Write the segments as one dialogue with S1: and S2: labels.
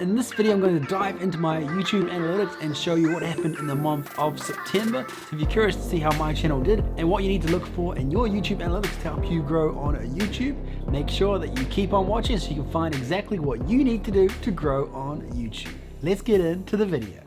S1: In this video, I'm going to dive into my YouTube analytics and show you what happened in the month of September. So if you're curious to see how my channel did and what you need to look for in your YouTube analytics to help you grow on YouTube, make sure that you keep on watching so you can find exactly what you need to do to grow on YouTube. Let's get into the video.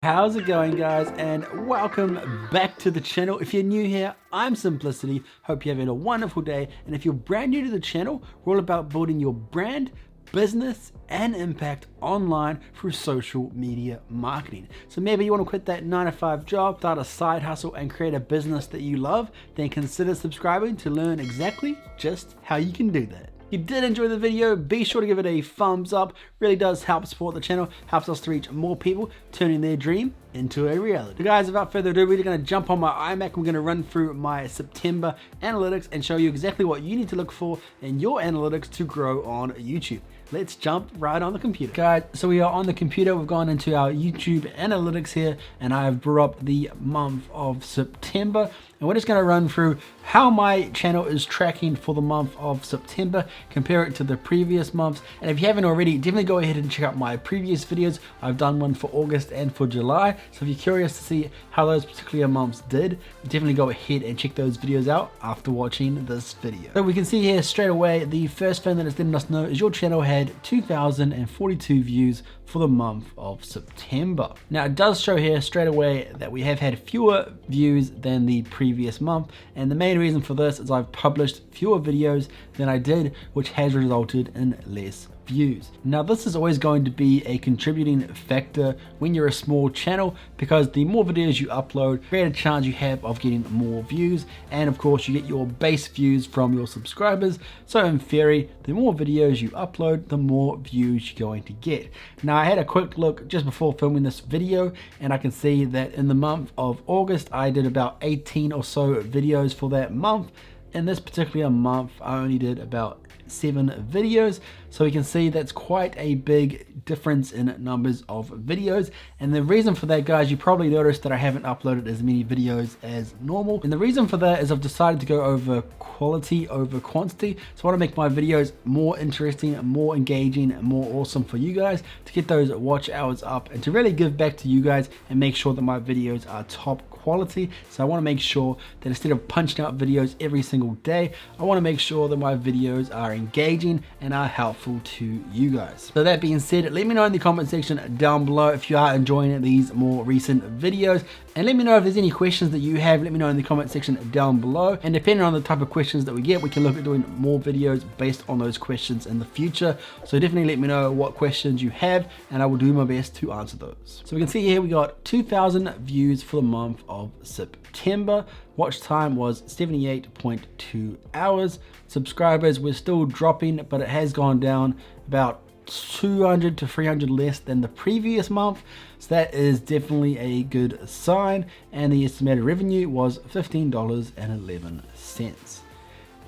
S1: How's it going, guys, and welcome back to the channel. If you're new here, I'm Simplicity. Hope you're having a wonderful day, and if you're brand new to the channel, we're all about building your brand, business, and impact online through social media marketing. So maybe you want to quit that 9-to-5 job, start a side hustle, and create a business that you love, then consider subscribing to learn exactly just how you can do that. If you did enjoy the video, be sure to give it a thumbs up. Really does help support the channel, helps us to reach more people, turning their dream into a reality. So guys, without further ado, we're going to jump on my iMac. We're going to run through my September analytics and show you exactly what you need to look for in your analytics to grow on YouTube. Let's jump right on the computer. Guys, so we are on the computer. We've gone into our YouTube analytics here, and I've brought up the month of September. And we're just going to run through how my channel is tracking for the month of September, compare it to the previous months. And if you haven't already, definitely go ahead and check out my previous videos. I've done one for August and for July. So if you're curious to see how those particular months did, definitely go ahead and check those videos out after watching this video. So we can see here straight away, the first thing that it's letting us know is your channel had 2,042 views for the month of September. Now it does show here straight away that we have had fewer views than the previous month, and the main reason for this is I've published fewer videos than I did, which has resulted in less views. Now this is always going to be a contributing factor when you're a small channel, because the more videos you upload, the greater chance you have of getting more views, and of course you get your base views from your subscribers. So in theory, the more videos you upload, the more views you're going to get. Now I had a quick look just before filming this video, and I can see that in the month of August I did about 18 or so videos for that month. In this particular month I only did about 7 videos, so we can see that's quite a big difference in numbers of videos. And the reason for that, guys, you probably noticed that I haven't uploaded as many videos as normal, and the reason for that is I've decided to go over quality over quantity. So I want to make my videos more interesting, more engaging, and more awesome for you guys, to get those watch hours up and to really give back to you guys and make sure that my videos are top quality. So I want to make sure that instead of punching out videos every single day, I want to make sure that my videos are engaging and are helpful to you guys. So that being said, let me know in the comment section down below if you are enjoying these more recent videos, and let me know if there's any questions that you have. Let me know in the comment section down below, and depending on the type of questions that we get, we can look at doing more videos based on those questions in the future. So definitely let me know what questions you have, and I will do my best to answer those. So we can see here we got 2,000 views for the month of September. Watch time was 78.2 hours. Subscribers were still dropping, but it has gone down about 200 to 300 less than the previous month. So that is definitely a good sign. And the estimated revenue was $15.11.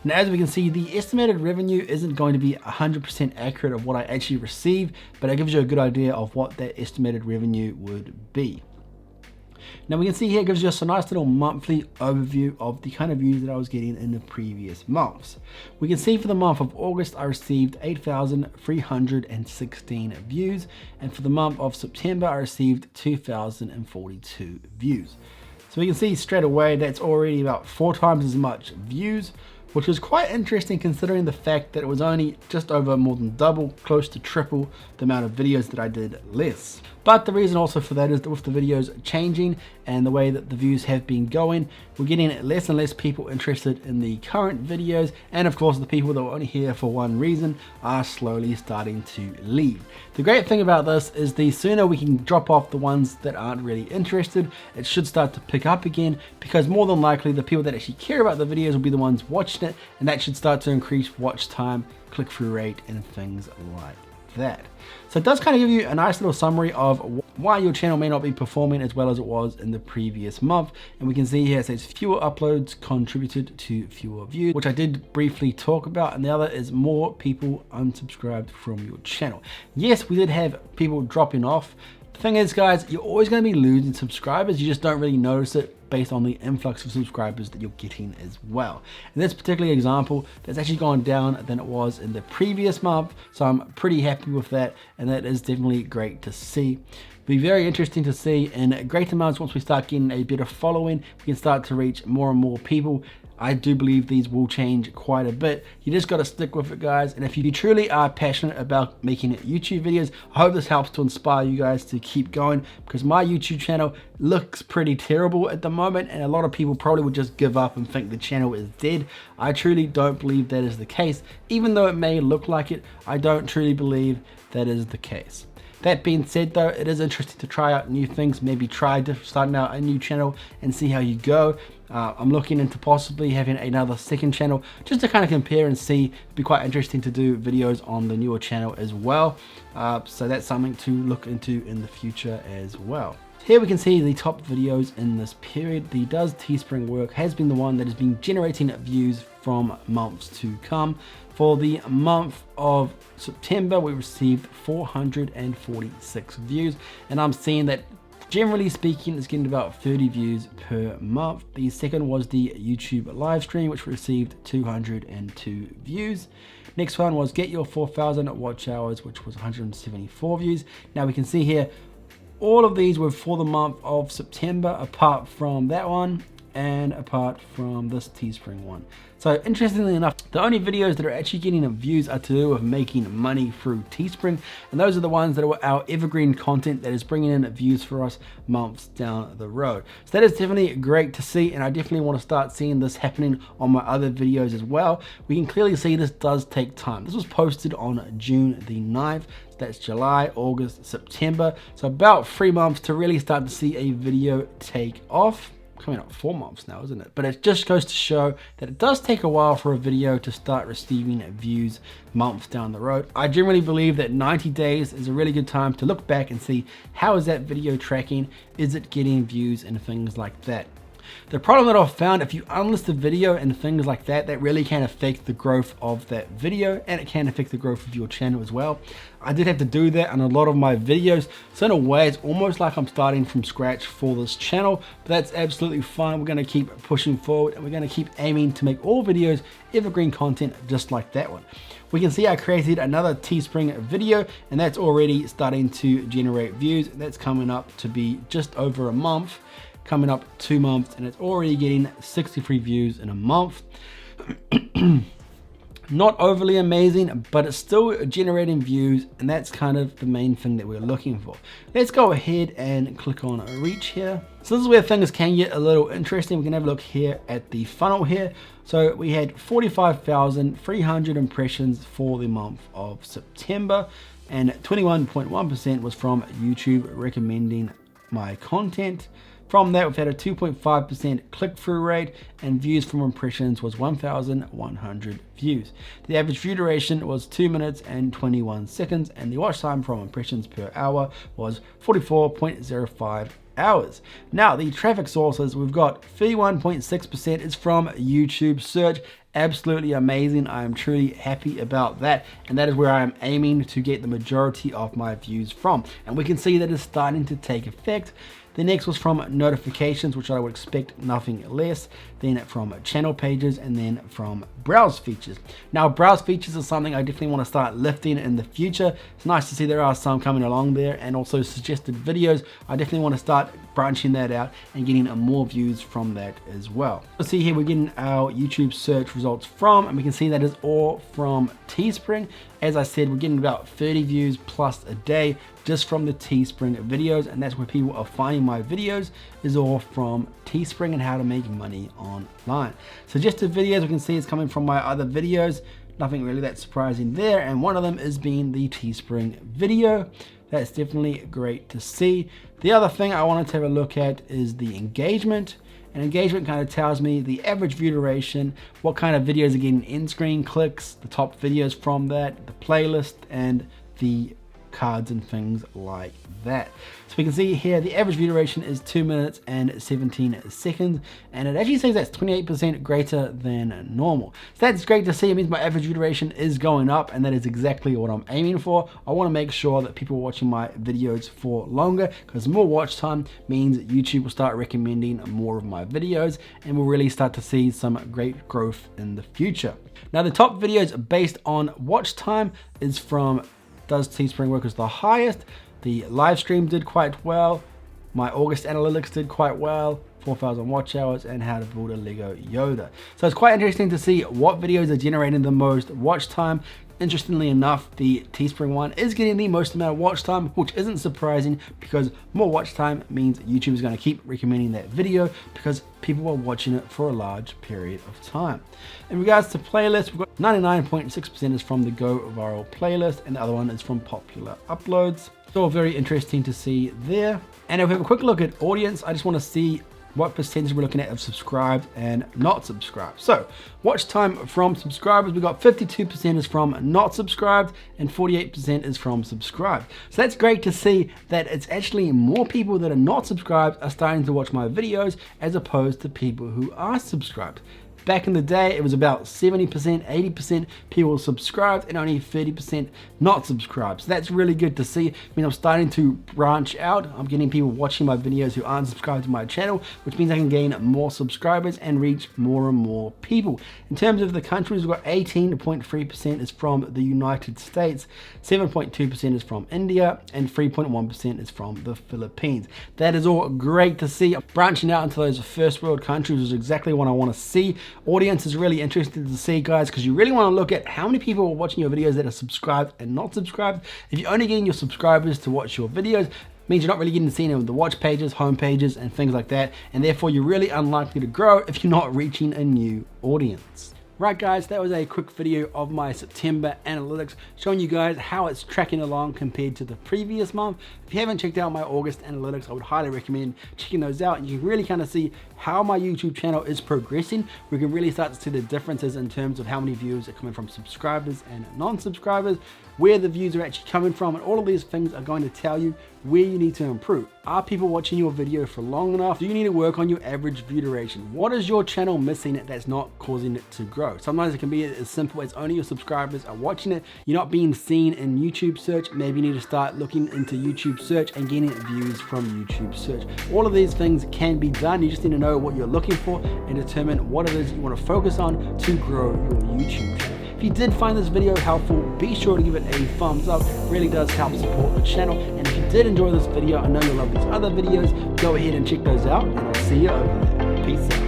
S1: Now, as we can see, the estimated revenue isn't going to be 100% accurate of what I actually received, but it gives you a good idea of what that estimated revenue would be. Now we can see here, it gives us a nice little monthly overview of the kind of views that I was getting in the previous months. We can see for the month of August, I received 8,316 views. And for the month of September, I received 2,042 views. So we can see straight away, that's already about 4 times as much views, which is quite interesting considering the fact that it was only just over more than double, close to triple the amount of videos that I did less. But the reason also for that is that with the videos changing and the way that the views have been going, we're getting less and less people interested in the current videos. And of course, the people that were only here for one reason are slowly starting to leave. The great thing about this is the sooner we can drop off the ones that aren't really interested, it should start to pick up again, because more than likely the people that actually care about the videos will be the ones watching it, and that should start to increase watch time, click-through rate, and things like that. So it does kind of give you a nice little summary of why your channel may not be performing as well as it was in the previous month. And we can see here it says fewer uploads contributed to fewer views, which I did briefly talk about, and the other is more people unsubscribed from your channel. Yes, we did have people dropping off. The thing is, guys, you're always going to be losing subscribers. You just don't really notice it based on the influx of subscribers that you're getting as well. In this particular example, that's actually gone down than it was in the previous month, so I'm pretty happy with that, and that is definitely great to see. Be very interesting to see in great amounts. Once we start getting a better following, we can start to reach more and more people. I do believe these will change quite a bit. You just got to stick with it, guys. And if you truly are passionate about making YouTube videos, I hope this helps to inspire you guys to keep going, because my YouTube channel looks pretty terrible at the moment, and a lot of people probably would just give up and think the channel is dead. I truly don't believe that is the case. Even though it may look like it, I don't truly believe that is the case. That being said though, it is interesting to try out new things, maybe try starting out a new channel and see how you go. I'm looking into possibly having another second channel just to kind of compare and see. It'd be quite interesting to do videos on the newer channel as well. So that's something to look into in the future as well. Here we can see the top videos in this period. The Does Teespring Work has been the one that has been generating views from months to come. For the month of September, we received 446 views, and I'm seeing that generally speaking, it's getting about 30 views per month. The second was the YouTube live stream, which received 202 views. Next one was Get Your 4,000 Watch Hours, which was 174 views. Now we can see here, all of these were for the month of September, apart from that one and apart from this Teespring one. So interestingly enough, the only videos that are actually getting views are to do with making money through Teespring, and those are the ones that are our evergreen content that is bringing in views for us months down the road. So that is definitely great to see, and I definitely want to start seeing this happening on my other videos as well. We can clearly see this does take time. This was posted on June the 9th. So that's July, August, September. So about 3 months to really start to see a video take off. Coming up 4 months now, isn't it? But it just goes to show that it does take a while for a video to start receiving views months down the road. I generally believe that 90 days is a really good time to look back and see how is that video tracking, is it getting views and things like that. The problem that I've found, if you unlist a video and things like that, that really can affect the growth of that video, and it can affect the growth of your channel as well. I did have to do that on a lot of my videos, so in a way it's almost like I'm starting from scratch for this channel, but that's absolutely fine. We're going to keep pushing forward, and we're going to keep aiming to make all videos evergreen content just like that one. We can see I created another Teespring video, and that's already starting to generate views. That's coming up to be just over a month. Coming up 2 months, and it's already getting 63 views in a month. Not overly amazing, but it's still generating views, and that's kind of the main thing that we're looking for. Let's go ahead and click on reach here. So this is where things can get a little interesting. We can have a look here at the funnel here. So we had 45,300 impressions for the month of September, and 21.1% was from YouTube recommending my content. From that, we've had a 2.5% click-through rate, and views from impressions was 1,100 views. The average view duration was 2 minutes and 21 seconds, and the watch time from impressions per hour was 44.05 hours. Now, the traffic sources, we've got 31.6% is from YouTube search. Absolutely amazing. I am truly happy about that, and that is where I am aiming to get the majority of my views from, and we can see that it's starting to take effect. The next was from notifications, which I would expect nothing less, then from channel pages, and then from browse features. Now, browse features is something I definitely want to start lifting in the future. It's nice to see there are some coming along there, and also suggested videos. I definitely want to start branching that out and getting more views from that as well. So see here, we're getting our YouTube search results from, and we can see that is all from Teespring. As I said, we're getting about 30 views plus a day just from the Teespring videos, and that's where people are finding my videos, is all from Teespring and how to make money online. Suggested videos, we can see it's coming from my other videos. Nothing really that surprising there, and one of them is being the Teespring video. That's definitely great to see. The other thing I wanted to have a look at is the engagement. And engagement kind of tells me the average view duration, what kind of videos are getting in-screen clicks, the top videos from that, the playlist, and the cards and things like that. So we can see here the average view duration is 2 minutes and 17 seconds, and it actually says that's 28% greater than normal. So that's great to see. It means my average view duration is going up, and that is exactly what I'm aiming for. I want to make sure that people are watching my videos for longer, because more watch time means YouTube will start recommending more of my videos, and we'll really start to see some great growth in the future. Now the top videos based on watch time is from Does Teespring Work as the highest? The live stream did quite well. My August analytics did quite well. 4,000 watch hours, and how to build a Lego Yoda. So it's quite interesting to see what videos are generating the most watch time. Interestingly enough, the Teespring one is getting the most amount of watch time, which isn't surprising because more watch time means YouTube is going to keep recommending that video because people are watching it for a large period of time. In regards to playlists, we've got 99.6% is from the Go Viral playlist, and the other one is from popular uploads. It's all very interesting to see there. And if we have a quick look at audience, I just want to see what percentage we're looking at of subscribed and not subscribed. So watch time from subscribers, we got 52% is from not subscribed and 48% is from subscribed. So that's great to see that it's actually more people that are not subscribed are starting to watch my videos as opposed to people who are subscribed. Back in the day, it was about 70%, 80% people subscribed and only 30% not subscribed. So that's really good to see. I mean, I'm starting to branch out. I'm getting people watching my videos who aren't subscribed to my channel, which means I can gain more subscribers and reach more and more people. In terms of the countries, we've got 18.3% is from the United States, 7.2% is from India, and 3.1% is from the Philippines. That is all great to see. Branching out into those first world countries is exactly what I want to see. Audience is really interested to see, guys, because you really want to look at how many people are watching your videos that are subscribed and not subscribed. If you're only getting your subscribers to watch your videos, it means you're not really getting to see any of the watch pages, home pages, and things like that, and therefore you're really unlikely to grow if you're not reaching a new audience. Right guys, that was a quick video of my September analytics showing you guys how it's tracking along compared to the previous month. If you haven't checked out my August analytics, I would highly recommend checking those out, and you can really kind of see how my YouTube channel is progressing. We can really start to see the differences in terms of how many views are coming from subscribers and non-subscribers, where the views are actually coming from, and all of these things are going to tell you where you need to improve. Are people watching your video for long enough? Do you need to work on your average view duration? What is your channel missing that's not causing it to grow? Sometimes it can be as simple as only your subscribers are watching it. You're not being seen in YouTube search. Maybe you need to start looking into YouTube search and getting views from YouTube search. All of these things can be done. You just need to know what you're looking for and determine what it is you want to focus on to grow your YouTube channel. If you did find this video helpful, be sure to give it a thumbs up. It really does help support the channel. And if you did enjoy this video, I know you'll love these other videos. Go ahead and check those out, and I'll see you over there. Peace out.